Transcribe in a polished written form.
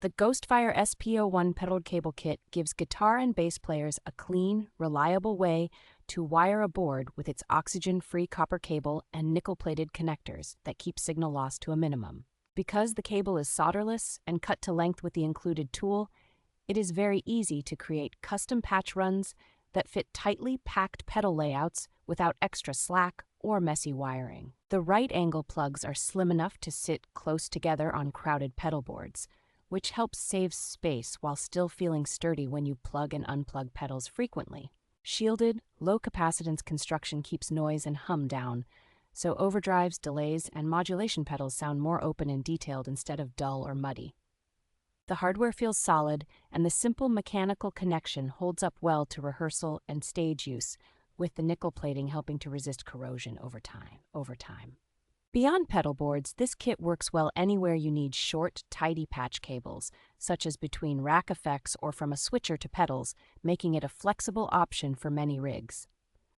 The GHOSTFIRE SP-01 pedal cable kit gives guitar and bass players a clean, reliable way to wire a board with its oxygen-free copper cable and nickel-plated connectors that keep signal loss to a minimum. Because the cable is solderless and cut to length with the included tool, it is very easy to create custom patch runs that fit tightly packed pedal layouts without extra slack or messy wiring. The right angle plugs are slim enough to sit close together on crowded pedal boards, which helps save space while still feeling sturdy when you plug and unplug pedals frequently. Shielded, low-capacitance construction keeps noise and hum down, so overdrives, delays, and modulation pedals sound more open and detailed instead of dull or muddy. The hardware feels solid, and the simple mechanical connection holds up well to rehearsal and stage use, with the nickel plating helping to resist corrosion over time. Beyond pedal boards, this kit works well anywhere you need short, tidy patch cables, such as between rack effects or from a switcher to pedals, making it a flexible option for many rigs.